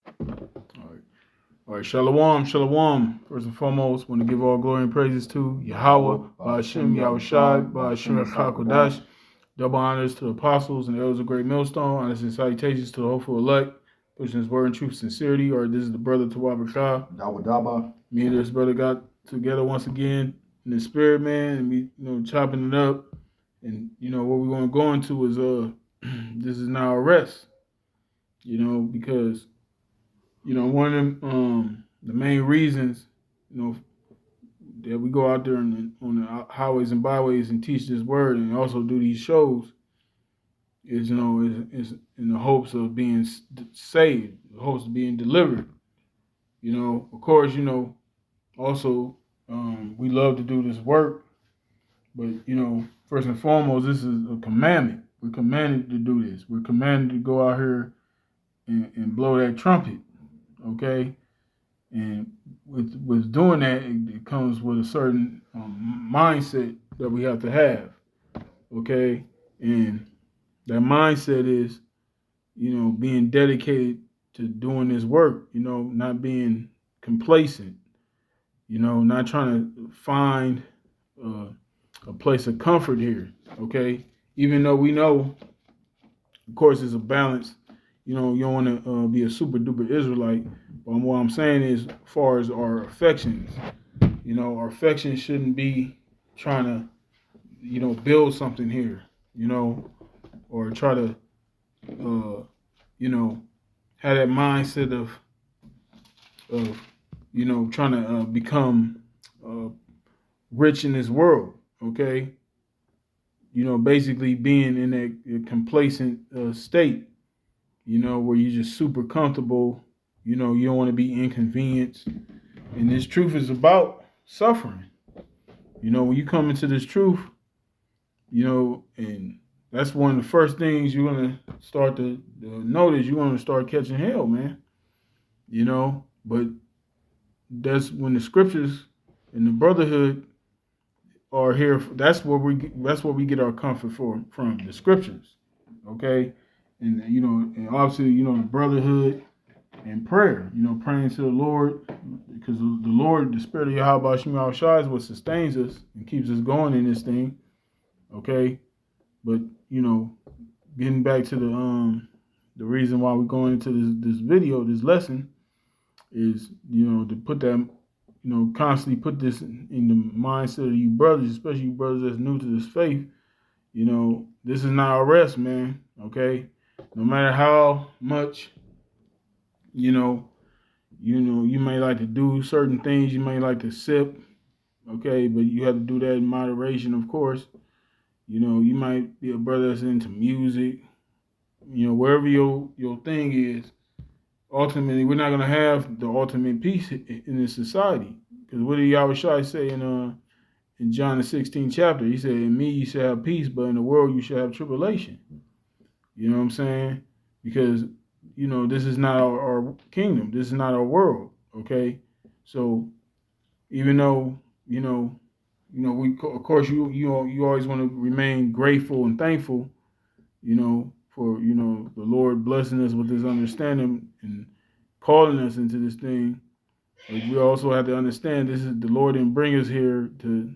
All right. All right. Shalom. Shalom. First and foremost, want to give all glory and praises to Yahweh, Ba'ashem Yahushai, Ba'ashem Rakakodash. Double honors to the apostles and the elders of Great Millstone. Honors and salutations to the hopeful elect, pushing his word in truth, sincerity. Or this is the brother Tawab Shah. Dawa Daba. Me and this brother got together once again in the spirit, man, and we, chopping it up. And what we want to go into is this is now a rest. Because one of them the main reasons that we go out there on the highways and byways and teach this word and also do these shows is is in the hopes of being saved, the hopes of being delivered. Of course, also we love to do this work, but first and foremost, this is a commandment. We're commanded to do this. We're commanded to go out here and blow that trumpet. Okay, and with doing that, it comes with a certain mindset that we have to have. Okay, and that mindset is, being dedicated to doing this work. Not being complacent. Not trying to find a place of comfort here. Okay, even though we know, of course, it's a balance. You don't want to be a super duper Israelite. But what I'm saying is, as far as our affections, our affections shouldn't be trying to, build something here, or try to, have that mindset of trying to become rich in this world. Okay, basically being in a complacent state. Where you're just super comfortable. You don't want to be inconvenienced. And this truth is about suffering. When you come into this truth, and that's one of the first things you're going to start to notice. You're going to start catching hell, man. But that's when the scriptures and the brotherhood are here. That's where we get our comfort from the scriptures. Okay. And and obviously, the brotherhood and prayer. Praying to the Lord, because the Lord, the Spirit of Yahweh Shema Shai, is what sustains us and keeps us going in this thing. Okay, but getting back to the reason why we're going into this video, this lesson, is to put that constantly put this in the mindset of you brothers, especially you brothers that's new to this faith. This is not our rest, man. Okay. No matter how much, you may like to do certain things, you may like to sip, okay, but you have to do that in moderation, of course. You might be a brother that's into music, wherever your thing is. Ultimately, we're not gonna have the ultimate peace in this society, because what did Yahweh Shai say in John the 16th chapter? He said, "In me you shall have peace, but in the world you shall have tribulation." You know what I'm saying? Because, this is not our kingdom. This is not our world. Okay? So even though, we, of course, you always want to remain grateful and thankful, for, the Lord blessing us with this understanding and calling us into this thing. But we also have to understand this is the Lord didn't bring us here to,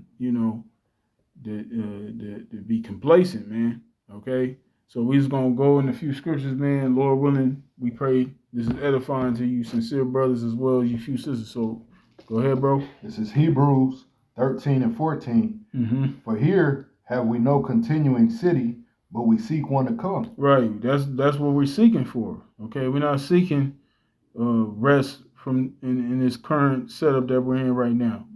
to be complacent, man. Okay? So we just gonna go in a few scriptures, man. Lord willing, we pray this is edifying to you, sincere brothers, as well as you few sisters. So go ahead, bro. This is Hebrews 13 and 14. Mm-hmm. For here have we no continuing city, but we seek one to come. Right. That's what we're seeking for. Okay, we're not seeking rest from in this current setup that we're in right now.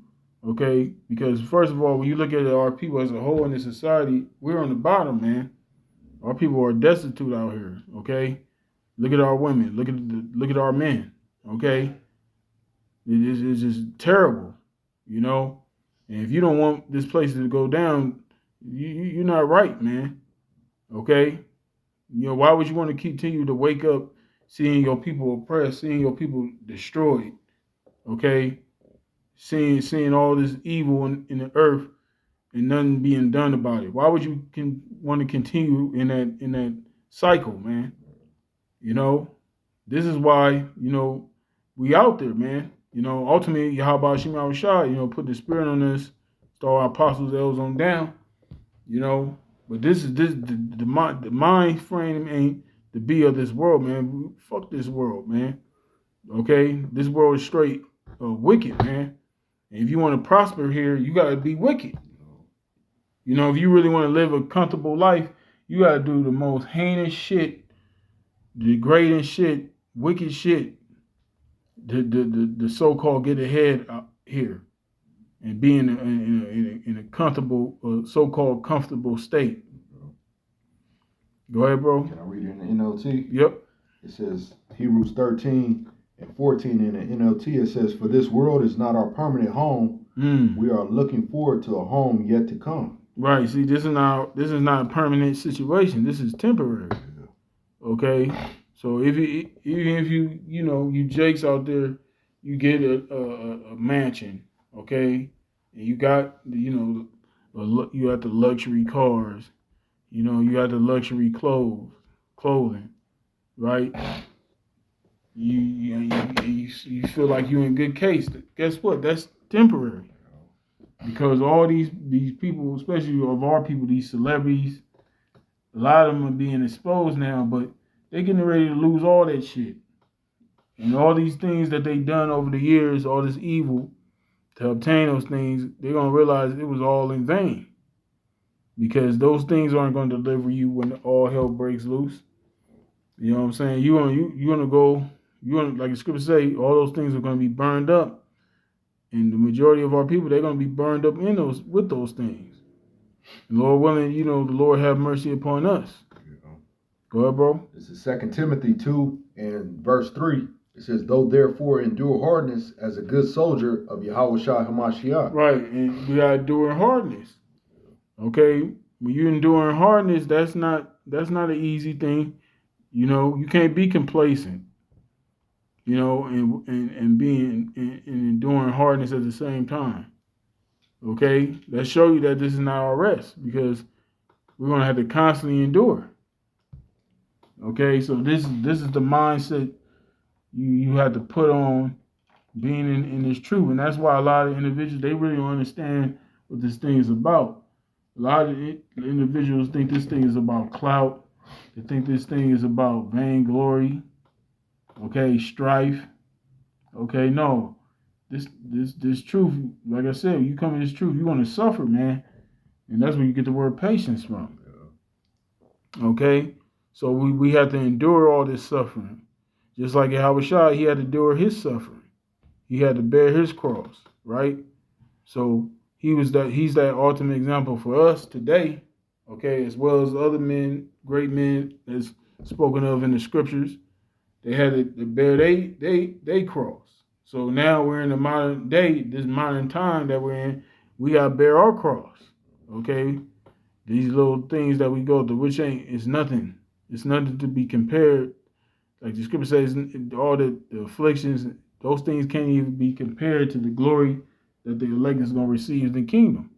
Okay, because first of all, when you look at our people as a whole in this society, we're on the bottom, man. Our people are destitute out here. Okay, look at our women. Look at our men. Okay, it's just terrible, And if you don't want this place to go down, you're not right, man. Okay, why would you want to continue to wake up seeing your people oppressed, seeing your people destroyed? Okay, seeing all this evil in the earth and nothing being done about it. Why would you want to continue in that cycle, man? This is why, we out there, man. Ultimately, Yahweh Shema Rashad, put the spirit on us, start our apostles' L's on down, But this is the mind frame ain't the be of this world, man. Fuck this world, man. Okay? This world is straight wicked, man. And if you want to prosper here, you got to be wicked. If you really want to live a comfortable life, you got to do the most heinous shit, degrading shit, wicked shit, the so-called get ahead here and be in a comfortable, so-called comfortable state. Go ahead, bro. Can I read it in the NLT? Yep. It says Hebrews 13 and 14 in the NLT. It says, "For this world is not our permanent home. We are looking forward to a home yet to come." Right. See, this is not a permanent situation. This is temporary. Okay. So even if you jakes out there, you get a mansion, okay, and you got you got the luxury cars, you got the luxury clothing, right? You feel like you're in good case. Guess what? That's temporary. Because all these people, especially of our people, these celebrities, a lot of them are being exposed now, but they're getting ready to lose all that shit. And all these things that they done over the years, all this evil to obtain those things, they're going to realize it was all in vain. Because those things aren't going to deliver you when all hell breaks loose. You know what I'm saying? You're going to, like the scripture say, all those things are going to be burned up. And the majority of our people, they're going to be burned up with those things. And Lord willing, the Lord have mercy upon us. Go ahead, bro. This is 2 Timothy 2 and verse 3. It says, "Though therefore endure hardness as a good soldier of Yahweh Shai HaMashiach." Right, and we got to endure hardness. Okay, when you're enduring hardness, that's not an easy thing. You can't be complacent. And being and enduring hardness at the same time. Okay, that show you that this is not our rest, because we're gonna have to constantly endure. Okay, so this is the mindset you have to put on being in this truth, and that's why a lot of individuals, they really don't understand what this thing is about. A lot of individuals think this thing is about clout. They think this thing is about vainglory. Okay, strife. Okay, no. This truth, like I said, you come in this truth, you're gonna suffer, man. And that's where you get the word patience from. Okay? So we have to endure all this suffering. Just like Yahweh Shai, he had to endure his suffering. He had to bear his cross, right? So he's that ultimate example for us today, okay, as well as other men, great men that's spoken of in the scriptures. They had to bear they cross. So now we're in the modern day, this modern time that we're in, we got to bear our cross, okay? These little things that we go through, which it's nothing. It's nothing to be compared. Like the scripture says, all the afflictions, those things can't even be compared to the glory that the elect is going to receive in the kingdom.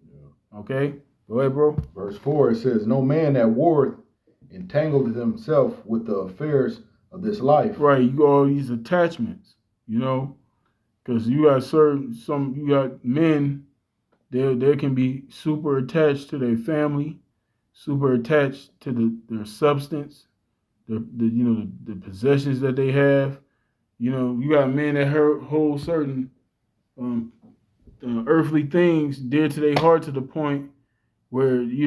Okay? Go ahead, bro. Verse 4, it says, "No man that warreth entangled himself with the affairs of this life." Right, you got all these attachments, because you got men, they can be super attached to their family, super attached to their substance, the possessions that they have. You got men that hold certain earthly things dear to their heart, to the point where they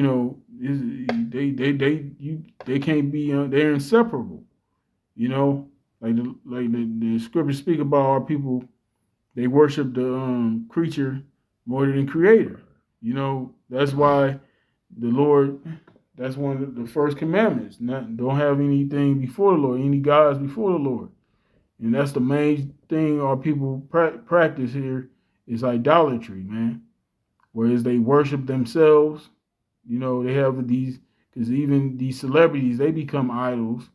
can't be they're inseparable. Like the scriptures speak about our people, they worship the creature more than the creator. That's why the Lord, that's one of the first commandments. Don't have anything before the Lord, any gods before the Lord. And that's the main thing our people practice here is idolatry, man. Whereas they worship themselves, they have these, because even these celebrities, they become idols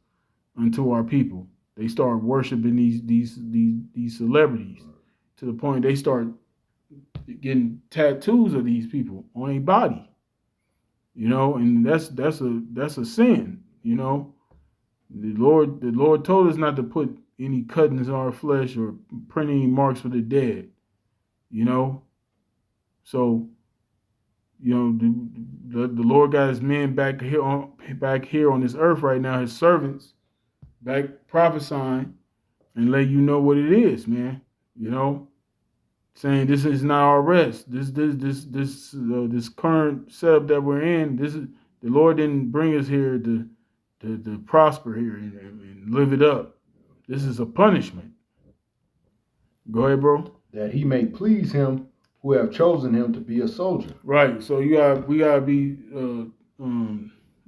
unto our people. They start worshiping these celebrities to the point they start getting tattoos of these people on their body. And that's a sin. The Lord told us not to put any cuttings on our flesh or print any marks for the dead. You know, so the Lord got His men back here on this earth right now, His servants back prophesying and let you know what it is, man. You know, saying this is not our rest. This current setup that we're in. This is the Lord didn't bring us here to prosper here and live it up. This is a punishment. Go ahead, bro. That He may please Him who have chosen Him to be a soldier. Right. So we gotta be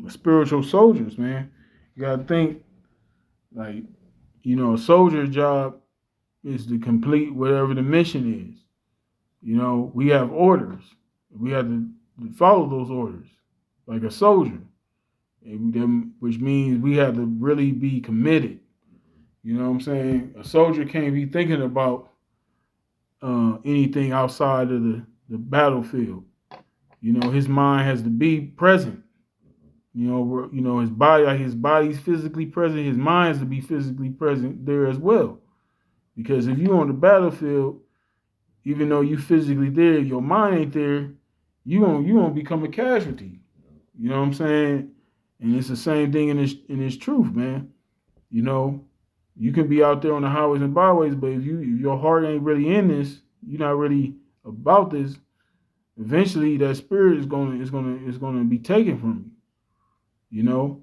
spiritual soldiers, man. You gotta think like, a soldier's job is to complete whatever the mission is. We have orders. We have to follow those orders like a soldier, which means we have to really be committed. You know what I'm saying? A soldier can't be thinking about anything outside of the battlefield. His mind has to be present. His body, like his body's physically present, his mind has to be physically present there as well. Because if you're on the battlefield, even though you physically there, your mind ain't there, you won't become a casualty. You know what I'm saying? And it's the same thing in this truth, man. You can be out there on the highways and byways, but if your heart ain't really in this, you're not really about this, eventually that spirit is gonna be taken from you.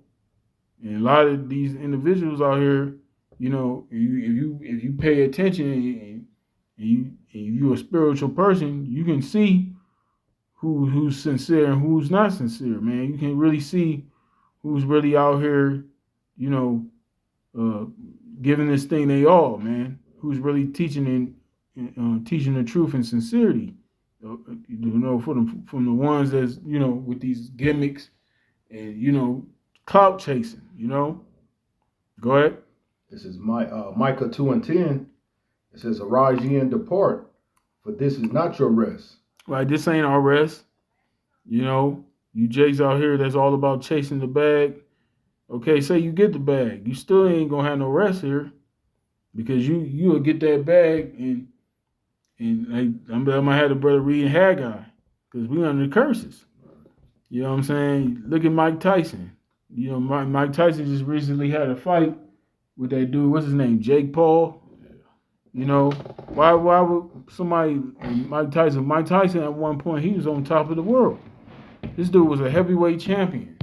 And a lot of these individuals out here, if you pay attention and you're a spiritual person, you can see who's sincere and who's not sincere, man. You can really see who's really out here, giving this thing they all, man. Who's really teaching teaching the truth and sincerity. From the ones that's with these gimmicks and clout chasing. Go ahead. This is Micah 2:10. It says, "Arise ye and depart, for this is not your rest." Right, this ain't our rest. You jakes out here that's all about chasing the bag. Okay, say you get the bag, you still ain't gonna have no rest here, because you'll get that bag and I'm gonna have the brother reading Haggai, because we under the curses. You know what I'm saying? Look at Mike Tyson. Mike Tyson just recently had a fight with that dude. What's his name? Jake Paul. Why would somebody Mike Tyson? Mike Tyson at one point he was on top of the world. This dude was a heavyweight champion,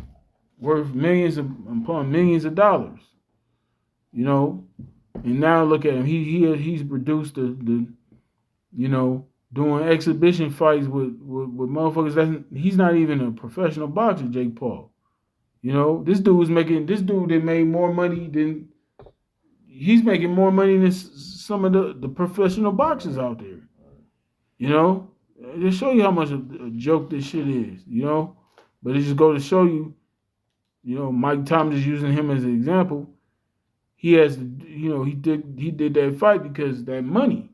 worth millions upon millions of dollars. And now look at him. He's produced the doing exhibition fights with motherfuckers. He's not even a professional boxer, Jake Paul. This dude that made more money than he's making more money than some of the professional boxers out there. Just show you how much a joke this shit is. But it just goes to show you. Mike Thomas is using him as an example. He has, he did that fight because of that money.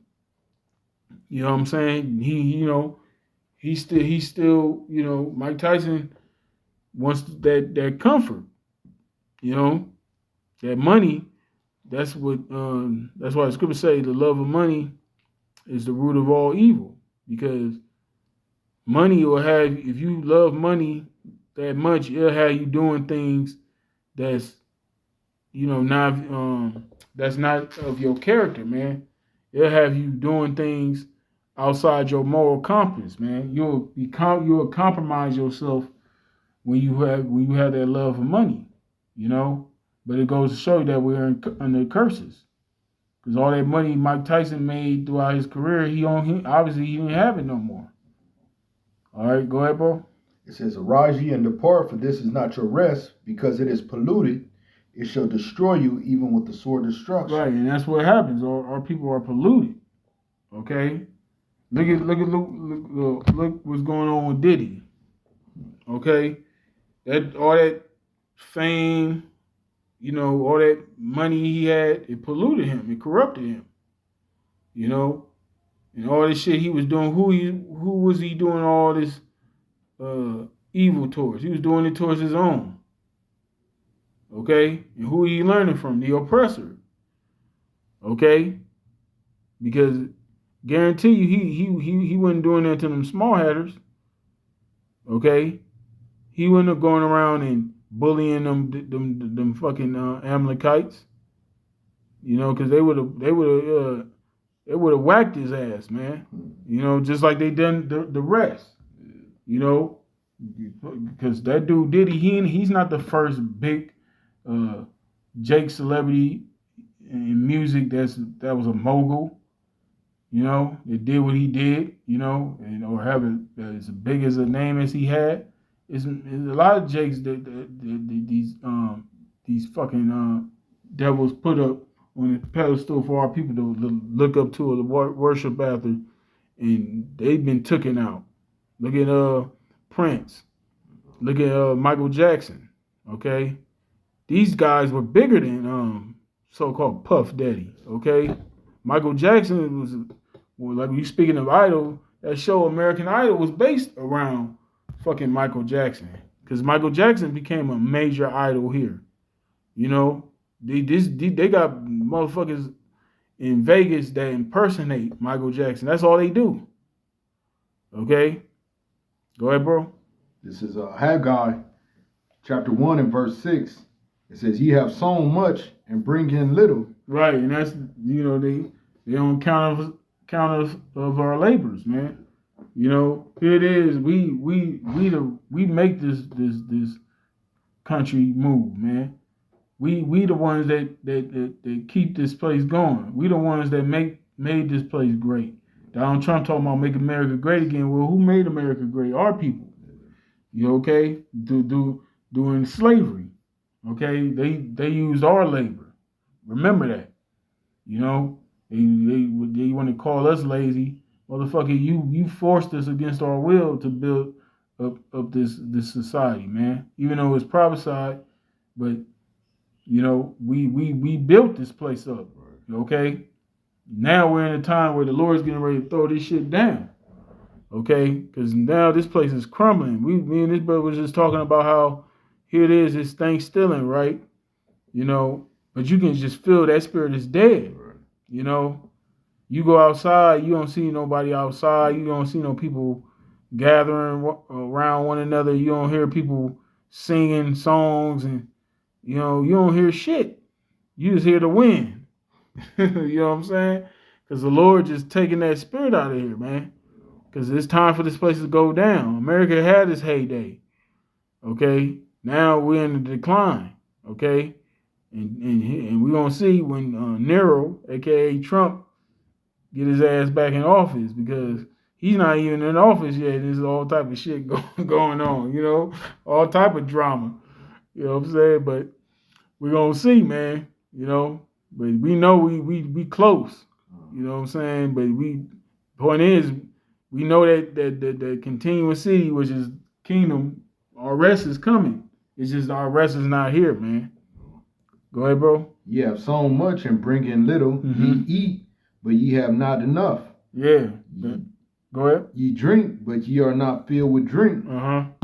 You know what I'm saying? He's still, Mike Tyson wants that comfort. That money. That's why the scriptures say the love of money is the root of all evil. Because money will have, if you love money that much, it'll have you doing things that's, that's not of your character, man. It'll have you doing things outside your moral compass, man. You'll compromise yourself when you have that love for money, But it goes to show you that we're under curses, because all that money Mike Tyson made throughout his career, he obviously he didn't have it no more. All right, go ahead, bro. It says, "Arise ye and depart, for this is not your rest, because it is polluted. It shall destroy you, even with the sword of destruction." Right, and that's what happens. Our people are polluted. Okay, look what's going on with Diddy. Okay, all that fame, all that money he had, it polluted him, it corrupted him. And all this shit he was doing. Who was he doing all this evil towards? He was doing it towards his own. Okay, and who are you learning from? The oppressor. Okay? Because guarantee you he wasn't doing that to them small hatters. Okay? He wouldn't have gone around and bullying them fucking Amalekites. You know, because they would have whacked his ass, man. You know, just like they done the rest. You know, because that dude Diddy, he's not the first big Jake celebrity in music that was a mogul. You know, that did what he did. You know, and or have it as big as a name as he had. It's a lot of Jakes that these fucking devils put up on the pedestal for our people to look up to or worship after, and they've been taken out. Look at Prince. Look at Michael Jackson. Okay, these guys were bigger than so-called Puff Daddy. Okay, Michael Jackson was well, like you speaking of Idol. That show American Idol was based around fucking Michael Jackson, because Michael Jackson became a major idol here. You know, they got motherfuckers in Vegas that impersonate Michael Jackson. That's all they do. Okay, go ahead, bro. This is Haggai, chapter 1 and verse 6. It says, "Ye have sown much and bring in little." Right, and that's they don't count of our labors, man. You know, here it is. We make this country move, man. We the ones that keep this place going. We the ones that made this place great. Donald Trump talking about make America great again. Well, who made America great? Our people. You okay? During slavery. Okay, they used our labor. Remember that. You know, they want to call us lazy. Motherfucker, you forced us against our will to build up this society, man. Even though it's prophesied, but you know, we built this place up. Okay? Now we're in a time where the Lord's getting ready to throw this shit down. Okay? Because now this place is crumbling. Me and this brother was just talking about how here it is, it's Thanksgiving, right? You know, but you can just feel that spirit is dead. You know, you go outside, you don't see nobody outside. You don't see no people gathering around one another. You don't hear people singing songs, and you know, you don't hear shit. You just hear the wind. You know what I'm saying? Because the Lord just taking that spirit out of here, man. Because it's time for this place to go down. America had its heyday. Okay? Now we're in the decline. Okay? And we're going to see when Nero, a.k.a. Trump, get his ass back in office, because he's not even in office yet. There's all type of shit going on, you know? All type of drama. You know what I'm saying? But we're going to see, man. You know? But we know we close. You know what I'm saying? But point is, we know that continuous city, which is kingdom, our rest is coming. It's just our rest is not here, man. Go ahead, bro. Ye have sown much and bring in little. Ye eat, but ye have not enough. Yeah. Go ahead. Ye drink, but ye are not filled with drink.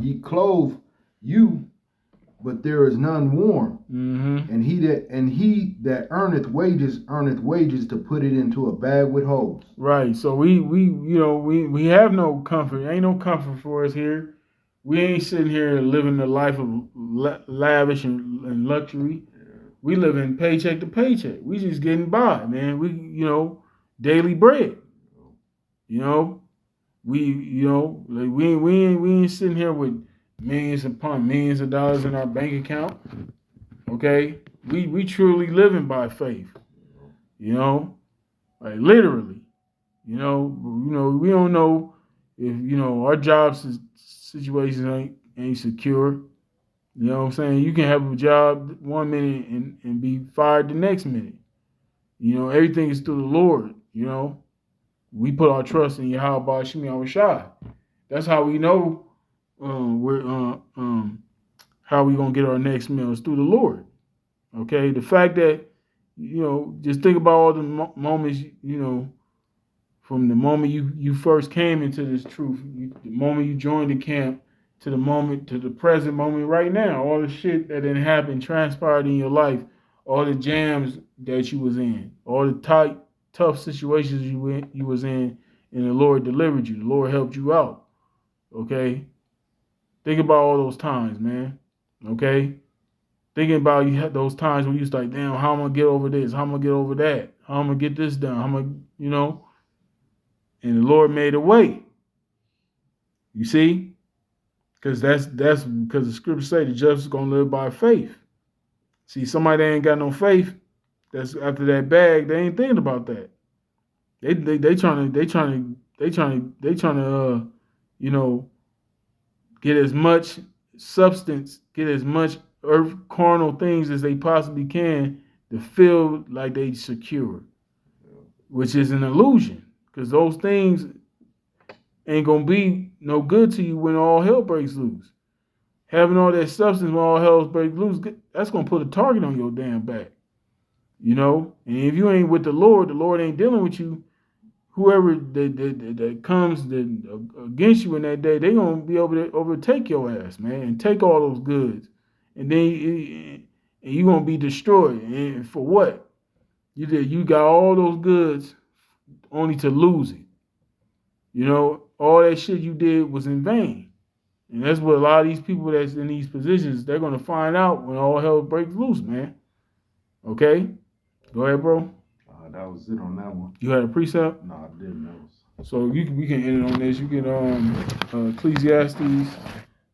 Ye clothe you, but there is none warm. And he that earneth wages to put it into a bag with holes. Right. So we have no comfort. Ain't no comfort for us here. We ain't sitting here living the life of lavish and luxury. We living paycheck to paycheck. We just getting by, man. We, daily bread. We ain't sitting here with millions upon millions of dollars in our bank account. Okay? We truly living by faith. Like literally. We don't know if, our jobs situations ain't secure. You know what I'm saying? You can have a job 1 minute and be fired the next minute. Everything is through the Lord. We put our trust in Yahweh Shemi Rashad. That's how we know how we gonna get our next meal is through the Lord. Okay, the fact that just think about all the moments from the moment you first came into this truth, the moment you joined the camp, to the present moment right now, all the shit that didn't happen transpired in your life, all the jams that you was in, all the tight, tough situations you was in, and the Lord delivered you. The Lord helped you out. Okay? Think about all those times, man. Okay? Thinking about you had those times when you was like, damn, how am I gonna get over this? How am I gonna get over that? How am I gonna get this done? How am I, you know? And the Lord made a way. You see? Because that's because the scriptures say the just is gonna live by faith. See, somebody that ain't got no faith, that's after that bag, they ain't thinking about that. They trying to you know, get as much substance, get as much earth carnal things as they possibly can to feel like they secure, which is an illusion, because those things ain't gonna be no good to you when all hell breaks loose. Having all that substance when all hell breaks loose, that's gonna put a target on your damn back. You know, and if you ain't with the Lord ain't dealing with you. Whoever that comes against you in that day, they gonna be able to overtake your ass, man, and take all those goods, and then you gonna be destroyed. And for what? You got all those goods only to lose it. You know, all that shit you did was in vain, and that's what a lot of these people that's in these positions, they're gonna find out when all hell breaks loose, man. Okay, go ahead, bro. That was it on that one. You had a precept? No, I didn't. So we can end it on this. You can Ecclesiastes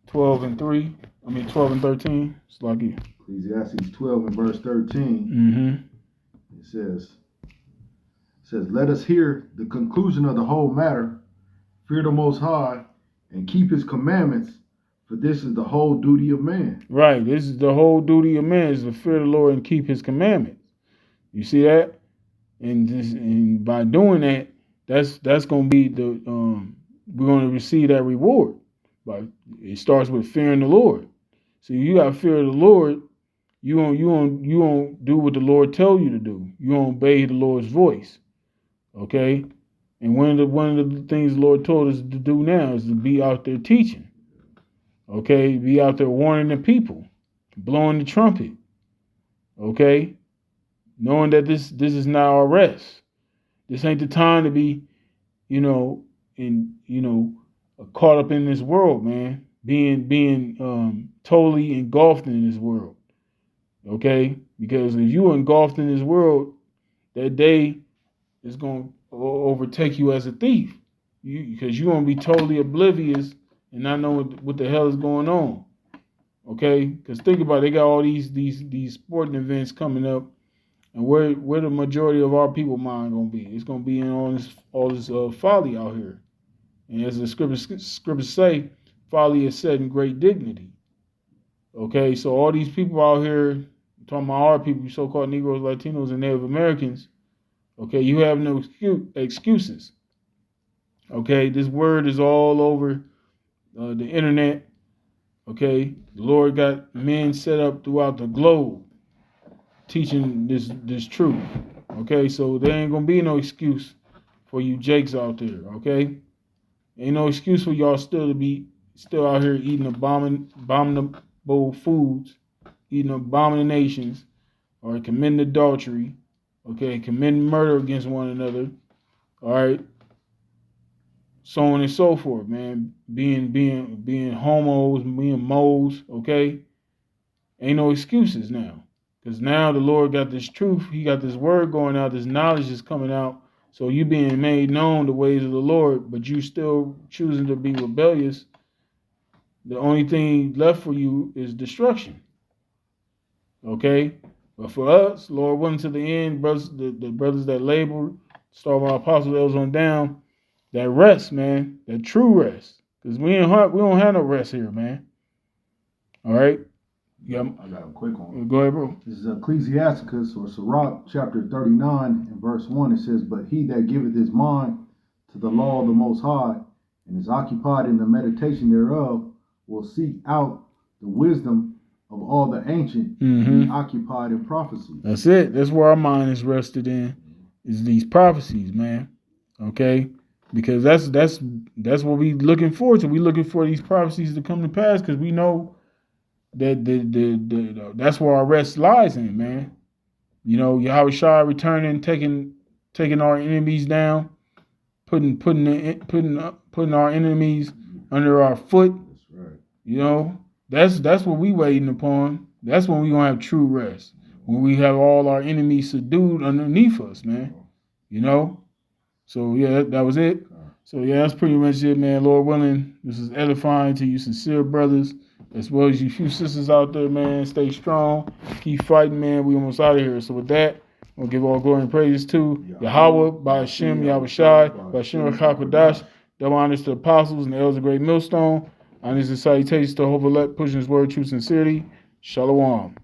12 and 13. It's like it. Ecclesiastes 12 and verse 13. Mm-hmm. It says, let us hear the conclusion of the whole matter. Fear the Most High and keep His commandments, for this is the whole duty of man. Right. This is the whole duty of man, is to fear the Lord and keep His commandments. You see that? And by doing that, that's going to be we're going to receive that reward. But it starts with fearing the Lord. So you got to fear the Lord. You won't do what the Lord tell you to do. You won't obey the Lord's voice. Okay? And one of the things the Lord told us to do now is to be out there teaching. Okay? Be out there warning the people, blowing the trumpet. Okay? Knowing that this is not our rest. This ain't the time to be, caught up in this world, man. Being totally engulfed in this world. Okay? Because if you engulfed in this world, that day is going to overtake you as a thief. Because you're going to be totally oblivious and not know what the hell is going on. Okay? Because think about it, they got all these sporting events coming up. And where the majority of our people mind gonna be? It's gonna be in all this folly out here. And as the scriptures say, folly is set in great dignity. Okay, so all these people out here, talking about our people, so-called Negroes, Latinos, and Native Americans. Okay, you have no excuses. Okay, this word is all over the internet. Okay, the Lord got men set up throughout the globe, teaching this truth. Okay, so there ain't gonna be no excuse for you jakes out there. Okay, ain't no excuse for y'all still out here eating abominable foods, eating abominations, or committing adultery. Okay, committing murder against one another. All right, so on and so forth, man. Being homos, being moles. Okay, ain't no excuses now. Because now the Lord got this truth. He got this word going out. This knowledge is coming out. So you being made known the ways of the Lord, but you still choosing to be rebellious. The only thing left for you is destruction. Okay? But for us, Lord willing to the end, brothers, the brothers that labor, start with our apostles, elders on down, that rest, man, that true rest. Because we don't have no rest here, man. All right? Yeah, I got a quick one. Go ahead, bro. This is Ecclesiasticus or Sirach chapter 39 and verse 1. It says, but he that giveth his mind to the law of the Most High and is occupied in the meditation thereof will seek out the wisdom of all the ancient and be occupied in prophecy. That's it. That's where our mind is rested in, is these prophecies, man. Okay? Because that's what we looking forward to. We looking for these prophecies to come to pass because we know that that's where our rest lies in, man. You know, Yahushua returning, taking our enemies down, putting our enemies under our foot. That's right. You know, that's what we waiting upon. That's when we gonna have true rest. When we have all our enemies subdued underneath us, man. You know? So yeah, that was it. So yeah, that's pretty much it, man. Lord willing, this is edifying to you sincere brothers, as well as you few sisters out there, man. Stay strong. Keep fighting, man. We almost out of here. So with that, we'll give all glory and praises to Yahweh, by Hashem, Yahushai, by Hashem HaKadosh. Double honors to the apostles and the elders of Great Millstone. Honors and salutations to Hovelette, pushing his word, true sincerity. Shalom.